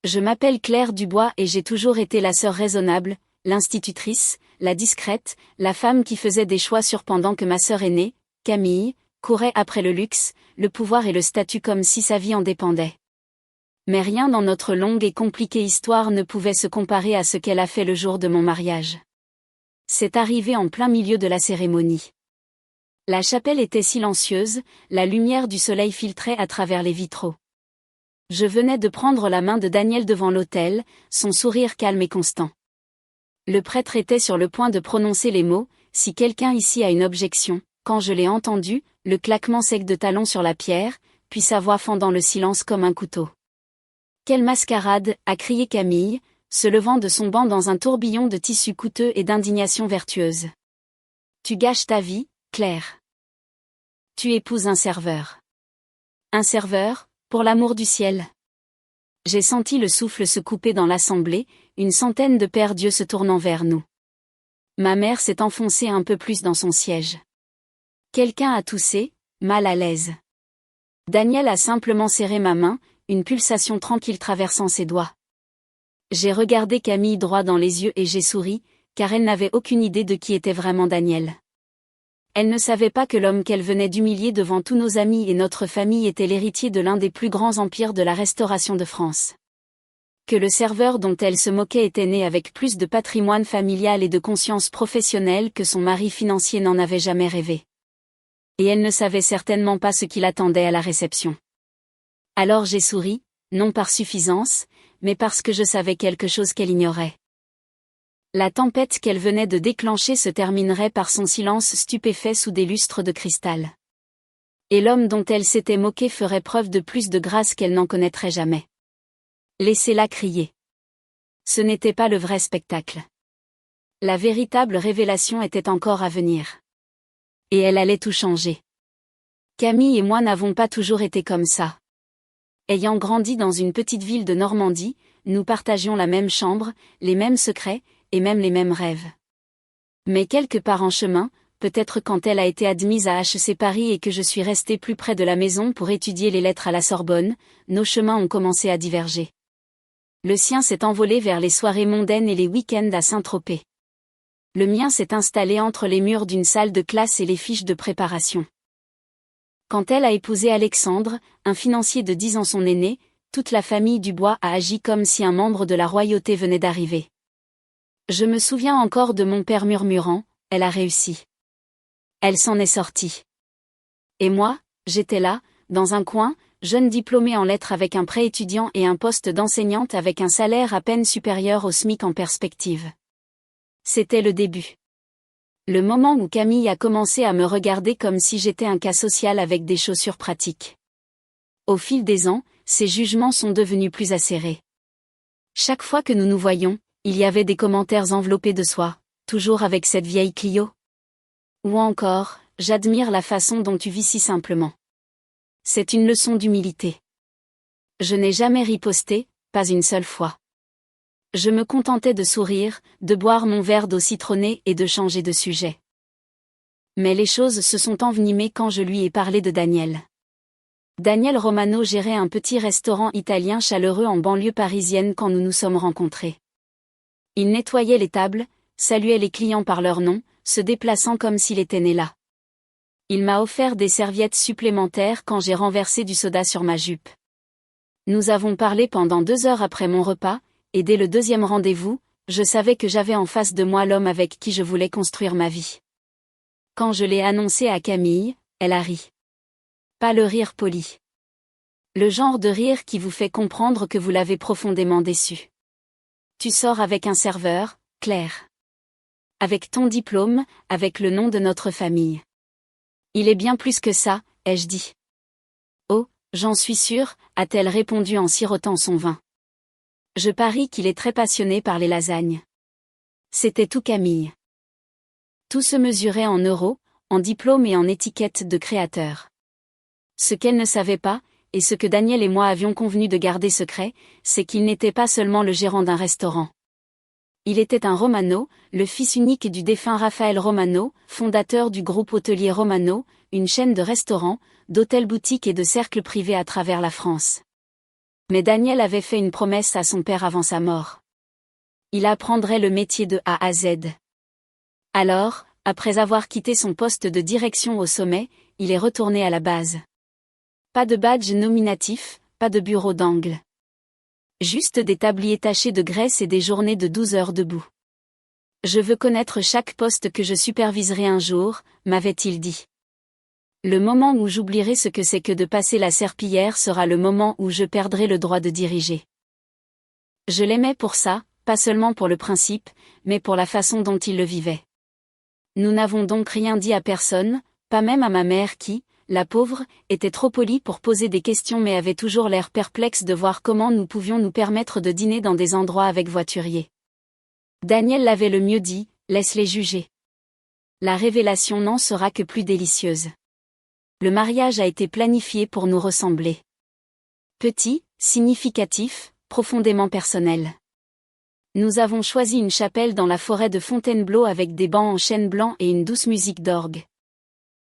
Je m'appelle Claire Dubois et j'ai toujours été la sœur raisonnable, l'institutrice, la discrète, la femme qui faisait des choix sûrs pendant que ma sœur aînée, Camille, courait après le luxe, le pouvoir et le statut comme si sa vie en dépendait. Mais rien dans notre longue et compliquée histoire ne pouvait se comparer à ce qu'elle a fait le jour de mon mariage. C'est arrivé en plein milieu de la cérémonie. La chapelle était silencieuse, la lumière du soleil filtrait à travers les vitraux. Je venais de prendre la main de Daniel devant l'autel, son sourire calme et constant. Le prêtre était sur le point de prononcer les mots « Si quelqu'un ici a une objection », quand je l'ai entendu, le claquement sec de talons sur la pierre, puis sa voix fendant le silence comme un couteau. « Quelle mascarade !» a crié Camille, se levant de son banc dans un tourbillon de tissu coûteux et d'indignation vertueuse. « Tu gâches ta vie, Claire. Tu épouses un serveur. Un serveur, pour l'amour du ciel. » J'ai senti le souffle se couper dans l'assemblée, une centaine de pères Dieu se tournant vers nous. Ma mère s'est enfoncée un peu plus dans son siège. Quelqu'un a toussé, mal à l'aise. Daniel a simplement serré ma main, une pulsation tranquille traversant ses doigts. J'ai regardé Camille droit dans les yeux et j'ai souri, car elle n'avait aucune idée de qui était vraiment Daniel. Elle ne savait pas que l'homme qu'elle venait d'humilier devant tous nos amis et notre famille était l'héritier de l'un des plus grands empires de la Restauration de France. Que le serveur dont elle se moquait était né avec plus de patrimoine familial et de conscience professionnelle que son mari financier n'en avait jamais rêvé. Et elle ne savait certainement pas ce qui l'attendait à la réception. Alors j'ai souri, non par suffisance, mais parce que je savais quelque chose qu'elle ignorait. La tempête qu'elle venait de déclencher se terminerait par son silence stupéfait sous des lustres de cristal. Et l'homme dont elle s'était moquée ferait preuve de plus de grâce qu'elle n'en connaîtrait jamais. Laissez-la crier. Ce n'était pas le vrai spectacle. La véritable révélation était encore à venir. Et elle allait tout changer. Camille et moi n'avons pas toujours été comme ça. Ayant grandi dans une petite ville de Normandie, nous partagions la même chambre, les mêmes secrets, et même les mêmes rêves. Mais quelque part en chemin, peut-être quand elle a été admise à HEC Paris et que je suis restée plus près de la maison pour étudier les lettres à la Sorbonne, nos chemins ont commencé à diverger. Le sien s'est envolé vers les soirées mondaines et les week-ends à Saint-Tropez. Le mien s'est installé entre les murs d'une salle de classe et les fiches de préparation. Quand elle a épousé Alexandre, un financier de 10 ans son aîné, toute la famille Dubois a agi comme si un membre de la royauté venait d'arriver. Je me souviens encore de mon père murmurant « Elle a réussi. Elle s'en est sortie. » Et moi, j'étais là, dans un coin, jeune diplômée en lettres avec un prêt étudiant et un poste d'enseignante avec un salaire à peine supérieur au SMIC en perspective. C'était le début. Le moment où Camille a commencé à me regarder comme si j'étais un cas social avec des chaussures pratiques. Au fil des ans, ses jugements sont devenus plus acérés. Chaque fois que nous nous voyions, il y avait des commentaires enveloppés de soie, toujours avec cette vieille Clio. Ou encore, j'admire la façon dont tu vis si simplement. C'est une leçon d'humilité. Je n'ai jamais riposté, pas une seule fois. Je me contentais de sourire, de boire mon verre d'eau citronnée et de changer de sujet. Mais les choses se sont envenimées quand je lui ai parlé de Daniel. Daniel Romano gérait un petit restaurant italien chaleureux en banlieue parisienne quand nous nous sommes rencontrés. Il nettoyait les tables, saluait les clients par leur nom, se déplaçant comme s'il était né là. Il m'a offert des serviettes supplémentaires quand j'ai renversé du soda sur ma jupe. Nous avons parlé pendant 2 heures après mon repas, et dès le 2e rendez-vous, je savais que j'avais en face de moi l'homme avec qui je voulais construire ma vie. Quand je l'ai annoncé à Camille, elle a ri. Pas le rire poli. Le genre de rire qui vous fait comprendre que vous l'avez profondément déçu. Tu sors avec un serveur, Claire. Avec ton diplôme, avec le nom de notre famille. Il est bien plus que ça, ai-je dit. Oh, j'en suis sûre, a-t-elle répondu en sirotant son vin. Je parie qu'il est très passionné par les lasagnes. C'était tout Camille. Tout se mesurait en euros, en diplôme et en étiquette de créateur. Ce qu'elle ne savait pas, et ce que Daniel et moi avions convenu de garder secret, c'est qu'il n'était pas seulement le gérant d'un restaurant. Il était un Romano, le fils unique du défunt Raphaël Romano, fondateur du groupe hôtelier Romano, une chaîne de restaurants, d'hôtels-boutiques et de cercles privés à travers la France. Mais Daniel avait fait une promesse à son père avant sa mort. Il apprendrait le métier de A à Z. Alors, après avoir quitté son poste de direction au sommet, il est retourné à la base. Pas de badge nominatif, pas de bureau d'angle. Juste des tabliers tachés de graisse et des journées de 12 heures debout. Je veux connaître chaque poste que je superviserai un jour, m'avait-il dit. Le moment où j'oublierai ce que c'est que de passer la serpillière sera le moment où je perdrai le droit de diriger. Je l'aimais pour ça, pas seulement pour le principe, mais pour la façon dont il le vivait. Nous n'avons donc rien dit à personne, pas même à ma mère qui, la pauvre, était trop polie pour poser des questions mais avait toujours l'air perplexe de voir comment nous pouvions nous permettre de dîner dans des endroits avec voituriers. Daniel l'avait le mieux dit, laisse-les juger. La révélation n'en sera que plus délicieuse. Le mariage a été planifié pour nous ressembler. Petit, significatif, profondément personnel. Nous avons choisi une chapelle dans la forêt de Fontainebleau avec des bancs en chêne blanc et une douce musique d'orgue.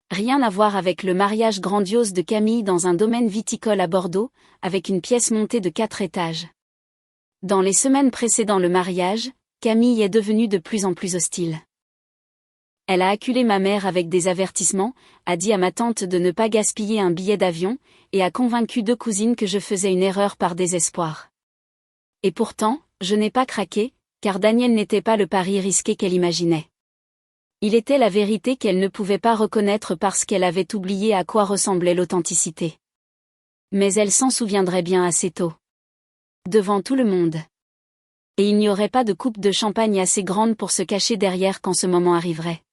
Rien à voir avec le mariage grandiose de Camille dans un domaine viticole à Bordeaux, avec une pièce montée de 4 étages. Dans les semaines précédant le mariage, Camille est devenue de plus en plus hostile. Elle a acculé ma mère avec des avertissements, a dit à ma tante de ne pas gaspiller un billet d'avion, et a convaincu 2 cousines que je faisais une erreur par désespoir. Et pourtant, je n'ai pas craqué, car Daniel n'était pas le pari risqué qu'elle imaginait. Il était la vérité qu'elle ne pouvait pas reconnaître parce qu'elle avait oublié à quoi ressemblait l'authenticité. Mais elle s'en souviendrait bien assez tôt. Devant tout le monde. Et il n'y aurait pas de coupe de champagne assez grande pour se cacher derrière quand ce moment arriverait.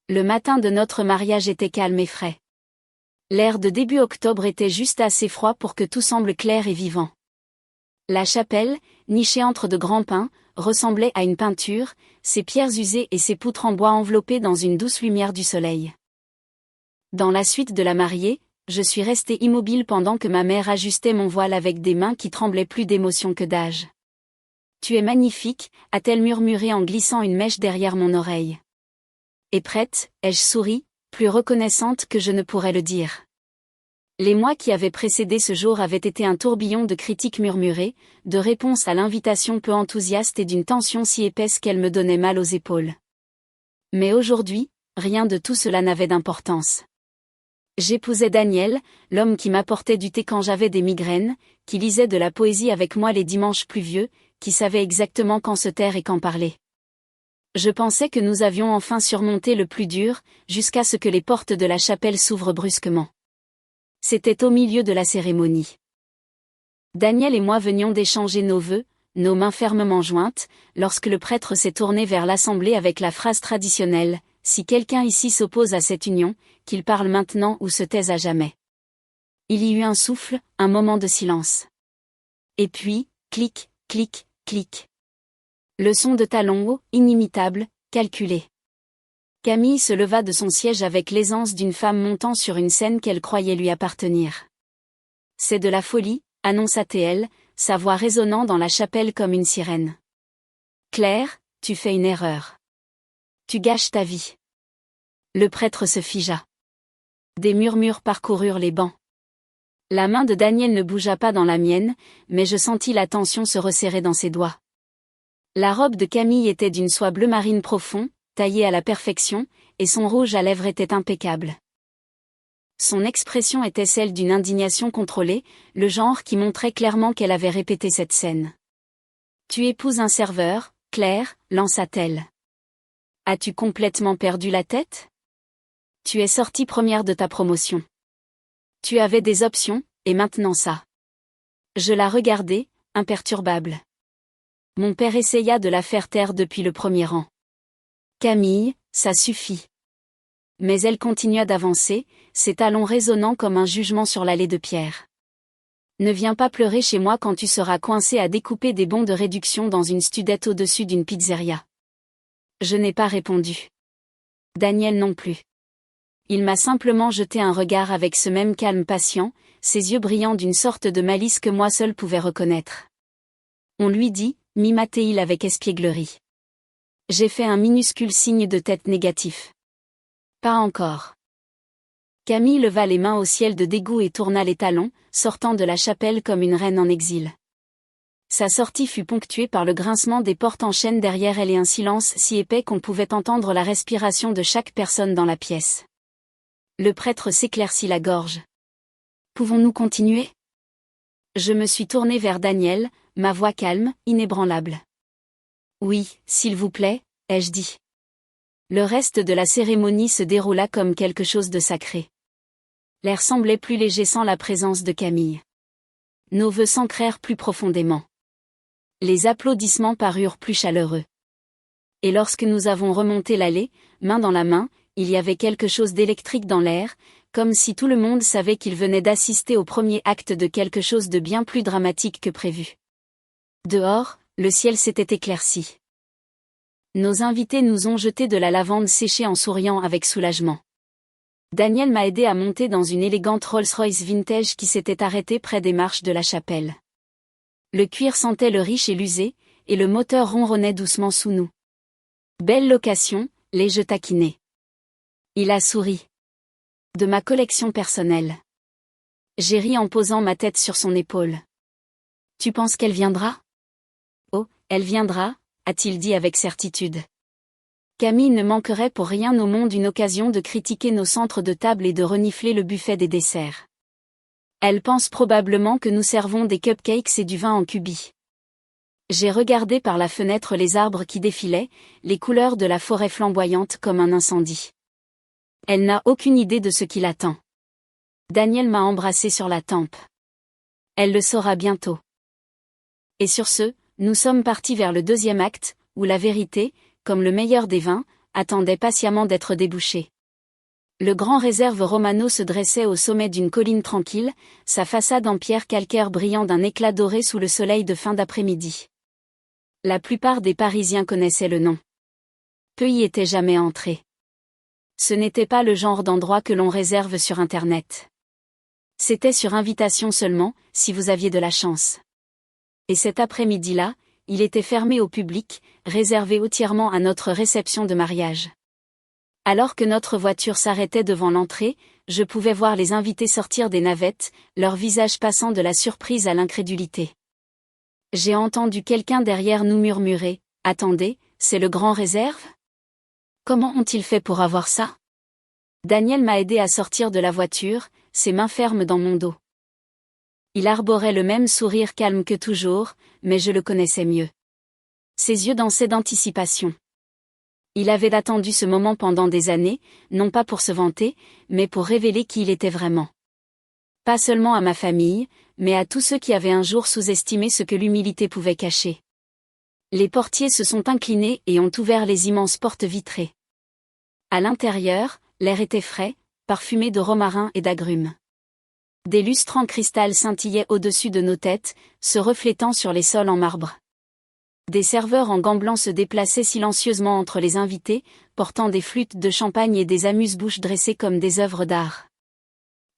Le matin de notre mariage était calme et frais. L'air de début octobre était juste assez froid pour que tout semble clair et vivant. La chapelle, nichée entre de grands pins, ressemblait à une peinture, ses pierres usées et ses poutres en bois enveloppées dans une douce lumière du soleil. Dans la suite de la mariée, je suis restée immobile pendant que ma mère ajustait mon voile avec des mains qui tremblaient plus d'émotion que d'âge. « Tu es magnifique », a-t-elle murmuré en glissant une mèche derrière mon oreille. Et prête, ai-je souri, plus reconnaissante que je ne pourrais le dire. Les mois qui avaient précédé ce jour avaient été un tourbillon de critiques murmurées, de réponses à l'invitation peu enthousiastes et d'une tension si épaisse qu'elle me donnait mal aux épaules. Mais aujourd'hui, rien de tout cela n'avait d'importance. J'épousais Daniel, l'homme qui m'apportait du thé quand j'avais des migraines, qui lisait de la poésie avec moi les dimanches pluvieux, qui savait exactement quand se taire et quand parler. Je pensais que nous avions enfin surmonté le plus dur, jusqu'à ce que les portes de la chapelle s'ouvrent brusquement. C'était au milieu de la cérémonie. Daniel et moi venions d'échanger nos vœux, nos mains fermement jointes, lorsque le prêtre s'est tourné vers l'assemblée avec la phrase traditionnelle « Si quelqu'un ici s'oppose à cette union, qu'il parle maintenant ou se taise à jamais ». Il y eut un souffle, un moment de silence. Et puis, clic, clic, clic. Le son de talons hauts, inimitable, calculé. Camille se leva de son siège avec l'aisance d'une femme montant sur une scène qu'elle croyait lui appartenir. « C'est de la folie », annonça-t-elle, sa voix résonnant dans la chapelle comme une sirène. « Claire, tu fais une erreur. Tu gâches ta vie. » Le prêtre se figea. Des murmures parcoururent les bancs. La main de Daniel ne bougea pas dans la mienne, mais je sentis la tension se resserrer dans ses doigts. La robe de Camille était d'une soie bleu marine profond, taillée à la perfection, et son rouge à lèvres était impeccable. Son expression était celle d'une indignation contrôlée, le genre qui montrait clairement qu'elle avait répété cette scène. « Tu épouses un serveur, Claire », lança-t-elle. « As-tu complètement perdu la tête ? Tu es sortie première de ta promotion. Tu avais des options, et maintenant ça. » Je la regardai, imperturbable. Mon père essaya de la faire taire depuis le premier rang. « Camille, ça suffit. » Mais elle continua d'avancer, ses talons résonnant comme un jugement sur l'allée de pierre. « Ne viens pas pleurer chez moi quand tu seras coincé à découper des bons de réduction dans une studette au-dessus d'une pizzeria. » Je n'ai pas répondu. Daniel non plus. Il m'a simplement jeté un regard avec ce même calme patient, ses yeux brillants d'une sorte de malice que moi seul pouvais reconnaître. On lui dit, mima-t-il avec espièglerie. J'ai fait un minuscule signe de tête négatif. Pas encore. Camille leva les mains au ciel de dégoût et tourna les talons, sortant de la chapelle comme une reine en exil. Sa sortie fut ponctuée par le grincement des portes en chaîne derrière elle et un silence si épais qu'on pouvait entendre la respiration de chaque personne dans la pièce. Le prêtre s'éclaircit la gorge. « Pouvons-nous continuer ?» Je me suis tournée vers Daniel, ma voix calme, inébranlable. « Oui, s'il vous plaît, ai-je dit. » Le reste de la cérémonie se déroula comme quelque chose de sacré. L'air semblait plus léger sans la présence de Camille. Nos vœux s'ancrèrent plus profondément. Les applaudissements parurent plus chaleureux. Et lorsque nous avons remonté l'allée, main dans la main, il y avait quelque chose d'électrique dans l'air, comme si tout le monde savait qu'il venait d'assister au premier acte de quelque chose de bien plus dramatique que prévu. Dehors, le ciel s'était éclairci. Nos invités nous ont jeté de la lavande séchée en souriant avec soulagement. Daniel m'a aidé à monter dans une élégante Rolls-Royce vintage qui s'était arrêtée près des marches de la chapelle. Le cuir sentait le riche et l'usé, et le moteur ronronnait doucement sous nous. Belle location, l'ai-je taquiné. Il a souri. De ma collection personnelle. J'ai ri en posant ma tête sur son épaule. Tu penses qu'elle viendra? Oh, elle viendra, a-t-il dit avec certitude. Camille ne manquerait pour rien au monde une occasion de critiquer nos centres de table et de renifler le buffet des desserts. Elle pense probablement que nous servons des cupcakes et du vin en cubis. J'ai regardé par la fenêtre les arbres qui défilaient, les couleurs de la forêt flamboyantes comme un incendie. Elle n'a aucune idée de ce qui l'attend. Daniel m'a embrassé sur la tempe. Elle le saura bientôt. Et sur ce, nous sommes partis vers le deuxième acte, où la vérité, comme le meilleur des vins, attendait patiemment d'être débouchée. Le grand réserve Romano se dressait au sommet d'une colline tranquille, sa façade en pierre calcaire brillant d'un éclat doré sous le soleil de fin d'après-midi. La plupart des Parisiens connaissaient le nom. Peu y étaient jamais entrés. Ce n'était pas le genre d'endroit que l'on réserve sur Internet. C'était sur invitation seulement, si vous aviez de la chance. Et cet après-midi-là, il était fermé au public, réservé entièrement à notre réception de mariage. Alors que notre voiture s'arrêtait devant l'entrée, je pouvais voir les invités sortir des navettes, leurs visages passant de la surprise à l'incrédulité. J'ai entendu quelqu'un derrière nous murmurer « Attendez, c'est le grand réserve ? Comment ont-ils fait pour avoir ça ?» Daniel m'a aidé à sortir de la voiture, ses mains fermes dans mon dos. Il arborait le même sourire calme que toujours, mais je le connaissais mieux. Ses yeux dansaient d'anticipation. Il avait attendu ce moment pendant des années, non pas pour se vanter, mais pour révéler qui il était vraiment. Pas seulement à ma famille, mais à tous ceux qui avaient un jour sous-estimé ce que l'humilité pouvait cacher. Les portiers se sont inclinés et ont ouvert les immenses portes vitrées. À l'intérieur, l'air était frais, parfumé de romarin et d'agrumes. Des lustres en cristal scintillaient au-dessus de nos têtes, se reflétant sur les sols en marbre. Des serveurs en gants blancs se déplaçaient silencieusement entre les invités, portant des flûtes de champagne et des amuse-bouches dressées comme des œuvres d'art.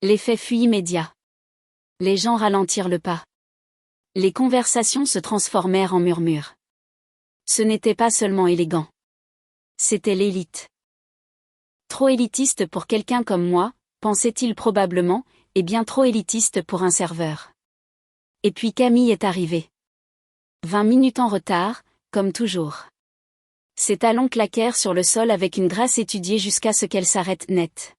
L'effet fut immédiat. Les gens ralentirent le pas. Les conversations se transformèrent en murmures. Ce n'était pas seulement élégant. C'était l'élite. Trop élitiste pour quelqu'un comme moi, pensait-il probablement, et bien trop élitiste pour un serveur. Et puis Camille est arrivée. 20 minutes en retard, comme toujours. Ses talons claquèrent sur le sol avec une grâce étudiée jusqu'à ce qu'elle s'arrête net.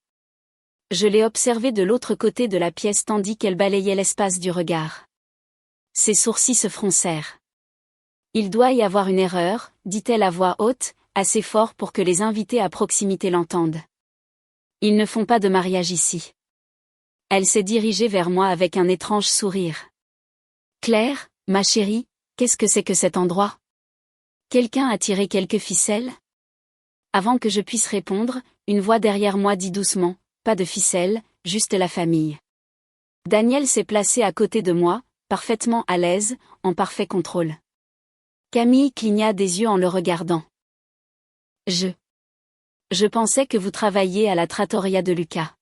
Je l'ai observée de l'autre côté de la pièce tandis qu'elle balayait l'espace du regard. Ses sourcils se froncèrent. Il doit y avoir une erreur, dit-elle à voix haute, assez fort pour que les invités à proximité l'entendent. Ils ne font pas de mariage ici. Elle s'est dirigée vers moi avec un étrange sourire. Claire, ma chérie, qu'est-ce que c'est que cet endroit? Quelqu'un a tiré quelques ficelles? Avant que je puisse répondre, une voix derrière moi dit doucement, pas de ficelles, juste la famille. Daniel s'est placé à côté de moi, parfaitement à l'aise, en parfait contrôle. Camille cligna des yeux en le regardant. Je pensais que vous travailliez à la trattoria de Lucas.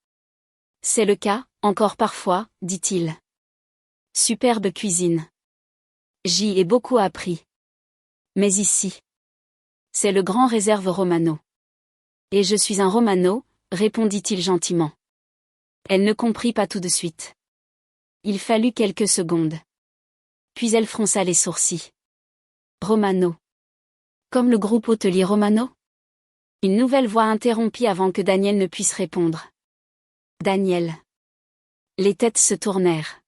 C'est le cas, encore parfois, dit-il. Superbe cuisine. J'y ai beaucoup appris. Mais ici. C'est le grand réserve Romano. Et je suis un Romano, répondit-il gentiment. Elle ne comprit pas tout de suite. Il fallut quelques secondes. Puis elle fronça les sourcils. Romano. Comme le groupe hôtelier Romano? Une nouvelle voix interrompit avant que Daniel ne puisse répondre. Daniel. Les têtes se tournèrent.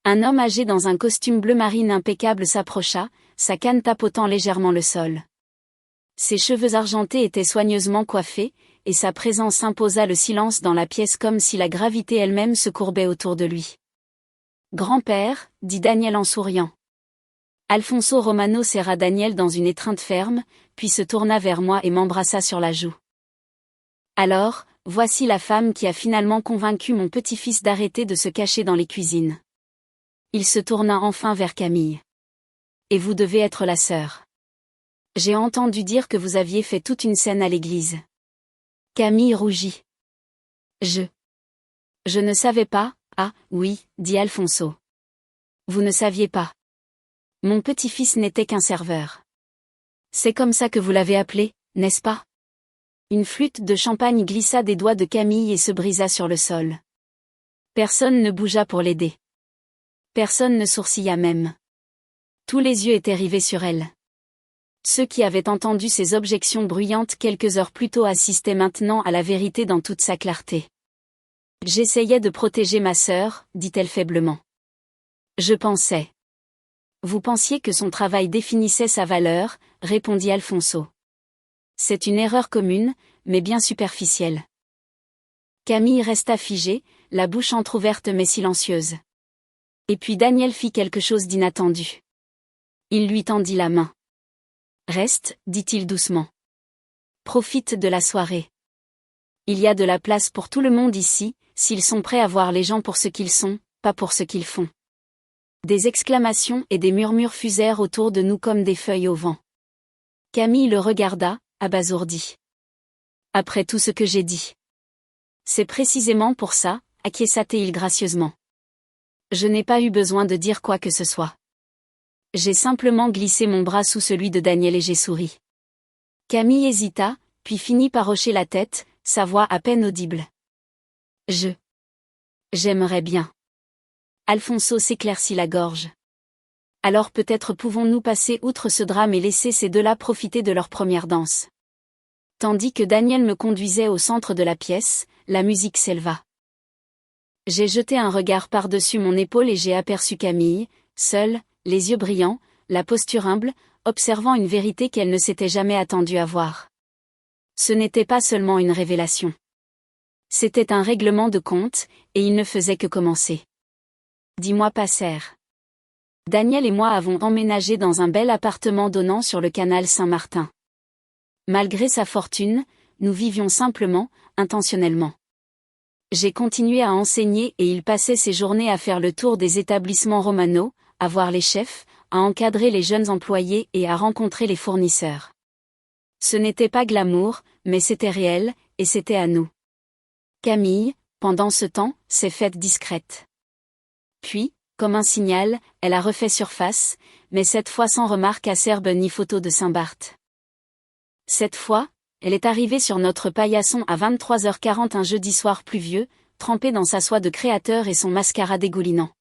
Un homme âgé dans un costume bleu marine impeccable s'approcha, sa canne tapotant légèrement le sol. Ses cheveux argentés étaient soigneusement coiffés, et sa présence imposa le silence dans la pièce comme si la gravité elle-même se courbait autour de lui. Grand-père, dit Daniel en souriant. Alfonso Romano serra Daniel dans une étreinte ferme, puis se tourna vers moi et m'embrassa sur la joue. Alors, voici la femme qui a finalement convaincu mon petit-fils d'arrêter de se cacher dans les cuisines. Il se tourna enfin vers Camille. Et vous devez être la sœur. J'ai entendu dire que vous aviez fait toute une scène à l'église. Camille rougit. Je ne savais pas, ah, oui, dit Alfonso. Vous ne saviez pas. Mon petit-fils n'était qu'un serveur. C'est comme ça que vous l'avez appelé, n'est-ce pas? Une flûte de champagne glissa des doigts de Camille et se brisa sur le sol. Personne ne bougea pour l'aider. Personne ne sourcilla même. Tous les yeux étaient rivés sur elle. Ceux qui avaient entendu ces objections bruyantes quelques heures plus tôt assistaient maintenant à la vérité dans toute sa clarté. J'essayais de protéger ma sœur, dit-elle faiblement. Je pensais. Vous pensiez que son travail définissait sa valeur, répondit Alfonso. C'est une erreur commune, mais bien superficielle. Camille resta figée, la bouche entr'ouverte mais silencieuse. Et puis Daniel fit quelque chose d'inattendu. Il lui tendit la main. Reste, dit-il doucement. Profite de la soirée. Il y a de la place pour tout le monde ici, s'ils sont prêts à voir les gens pour ce qu'ils sont, pas pour ce qu'ils font. Des exclamations et des murmures fusèrent autour de nous comme des feuilles au vent. Camille le regarda, abasourdi. Après tout ce que j'ai dit. C'est précisément pour ça, acquiesça-t-il gracieusement. Je n'ai pas eu besoin de dire quoi que ce soit. J'ai simplement glissé mon bras sous celui de Daniel et j'ai souri. Camille hésita, puis finit par hocher la tête, sa voix à peine audible. J'aimerais bien. Alfonso s'éclaircit la gorge. Alors peut-être pouvons-nous passer outre ce drame et laisser ces deux-là profiter de leur première danse. Tandis que Daniel me conduisait au centre de la pièce, la musique s'éleva. J'ai jeté un regard par-dessus mon épaule et j'ai aperçu Camille, seule, les yeux brillants, la posture humble, observant une vérité qu'elle ne s'était jamais attendue à voir. Ce n'était pas seulement une révélation. C'était un règlement de compte, et il ne faisait que commencer. 10 mois passèrent. Daniel et moi avons emménagé dans un bel appartement donnant sur le canal Saint-Martin. Malgré sa fortune, nous vivions simplement, intentionnellement. J'ai continué à enseigner et il passait ses journées à faire le tour des établissements Romano, à voir les chefs, à encadrer les jeunes employés et à rencontrer les fournisseurs. Ce n'était pas glamour, mais c'était réel, et c'était à nous. Camille, pendant ce temps, s'est faite discrète. Puis, comme un signal, elle a refait surface, mais cette fois sans remarque acerbe ni photo de Saint-Barth. Cette fois, elle est arrivée sur notre paillasson à 23h40 un jeudi soir pluvieux, trempée dans sa soie de créateur et son mascara dégoulinant.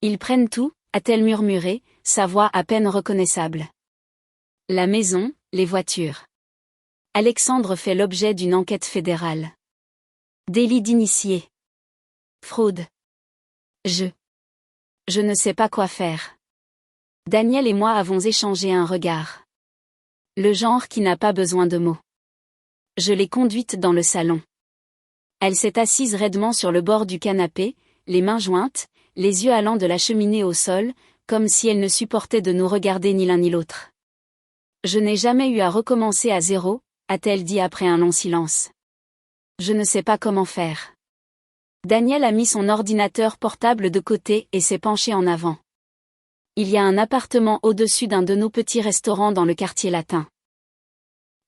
Ils prennent tout, a-t-elle murmuré, sa voix à peine reconnaissable. La maison, les voitures. Alexandre fait l'objet d'une enquête fédérale. Délit d'initié. Fraude. Je ne sais pas quoi faire. Daniel et moi avons échangé un regard. Le genre qui n'a pas besoin de mots. Je l'ai conduite dans le salon. Elle s'est assise raidement sur le bord du canapé, les mains jointes, les yeux allant de la cheminée au sol, comme si elle ne supportait de nous regarder ni l'un ni l'autre. Je n'ai jamais eu à recommencer à zéro, a-t-elle dit après un long silence. Je ne sais pas comment faire. Daniel a mis son ordinateur portable de côté et s'est penché en avant. Il y a un appartement au-dessus d'un de nos petits restaurants dans le quartier latin.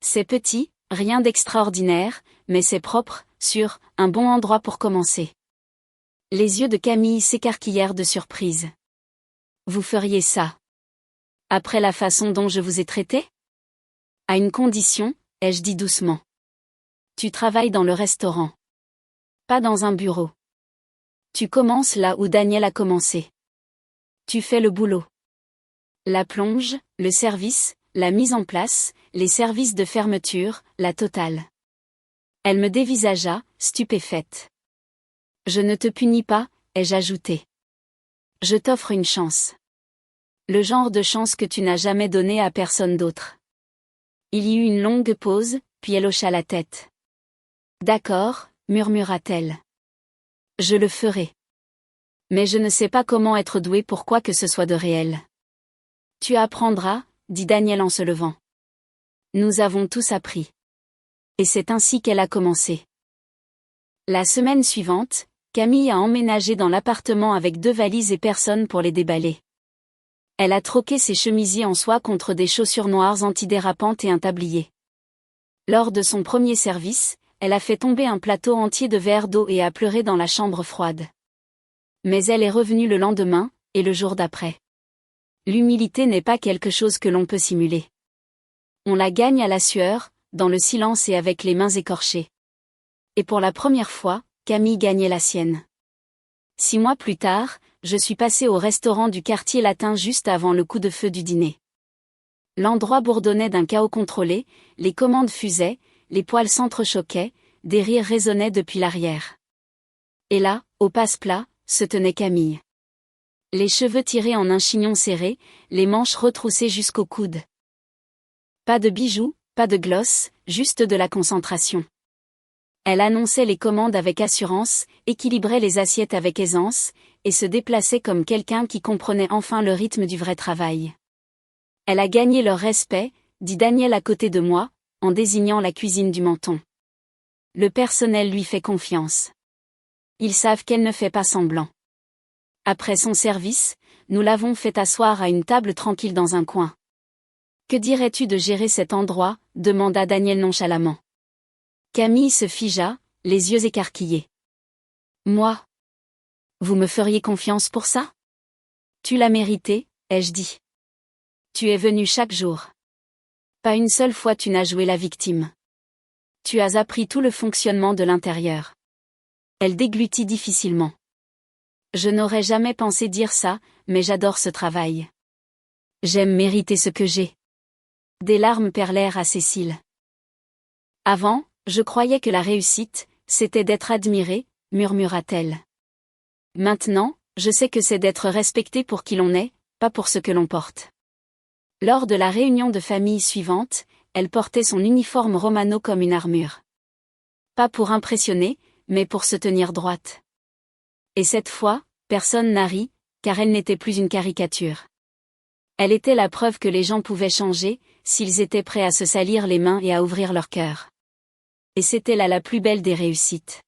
C'est petit, rien d'extraordinaire, mais c'est propre, sûr, un bon endroit pour commencer. Les yeux de Camille s'écarquillèrent de surprise. Vous feriez ça? Après la façon dont je vous ai traité? À une condition, ai-je dit doucement. Tu travailles dans le restaurant. Pas dans un bureau. Tu commences là où Daniel a commencé. Tu fais le boulot. La plonge, le service, la mise en place, les services de fermeture, la totale. Elle me dévisagea, stupéfaite. Je ne te punis pas, ai-je ajouté. Je t'offre une chance. Le genre de chance que tu n'as jamais donnée à personne d'autre. Il y eut une longue pause, puis elle hocha la tête. D'accord, murmura-t-elle. Je le ferai. Mais je ne sais pas comment être doué pour quoi que ce soit de réel. Tu apprendras, dit Daniel en se levant. Nous avons tous appris. Et c'est ainsi qu'elle a commencé. La semaine suivante, Camille a emménagé dans l'appartement avec 2 valises et personne pour les déballer. Elle a troqué ses chemisiers en soie contre des chaussures noires antidérapantes et un tablier. Lors de son premier service, elle a fait tomber un plateau entier de verres d'eau et a pleuré dans la chambre froide. Mais elle est revenue le lendemain, et le jour d'après. L'humilité n'est pas quelque chose que l'on peut simuler. On la gagne à la sueur, dans le silence et avec les mains écorchées. Et pour la première fois, Camille gagnait la sienne. 6 mois plus tard, je suis passée au restaurant du quartier latin juste avant le coup de feu du dîner. L'endroit bourdonnait d'un chaos contrôlé, les commandes fusaient, les poils s'entrechoquaient, des rires résonnaient depuis l'arrière. Et là, au passe-plat, se tenait Camille. Les cheveux tirés en un chignon serré, les manches retroussées jusqu'au coude. Pas de bijoux, pas de gloss, juste de la concentration. Elle annonçait les commandes avec assurance, équilibrait les assiettes avec aisance, et se déplaçait comme quelqu'un qui comprenait enfin le rythme du vrai travail. Elle a gagné leur respect, dit Daniel à côté de moi, en désignant la cuisine du Menton. Le personnel lui fait confiance. Ils savent qu'elle ne fait pas semblant. Après son service, nous l'avons fait asseoir à une table tranquille dans un coin. Que dirais-tu de gérer cet endroit, demanda Daniel nonchalamment. Camille se figea, les yeux écarquillés. Moi? Vous me feriez confiance pour ça? Tu l'as mérité, ai-je dit. Tu es venu chaque jour. Pas une seule fois tu n'as joué la victime. Tu as appris tout le fonctionnement de l'intérieur. Elle déglutit difficilement. Je n'aurais jamais pensé dire ça, mais j'adore ce travail. J'aime mériter ce que j'ai. Des larmes perlèrent à ses cils. Avant, je croyais que la réussite, c'était d'être admirée, murmura-t-elle. Maintenant, je sais que c'est d'être respecté pour qui l'on est, pas pour ce que l'on porte. Lors de la réunion de famille suivante, elle portait son uniforme romano comme une armure. Pas pour impressionner, mais pour se tenir droite. Et cette fois, personne n'a ri, car elle n'était plus une caricature. Elle était la preuve que les gens pouvaient changer, s'ils étaient prêts à se salir les mains et à ouvrir leur cœur. Et c'était là la plus belle des réussites.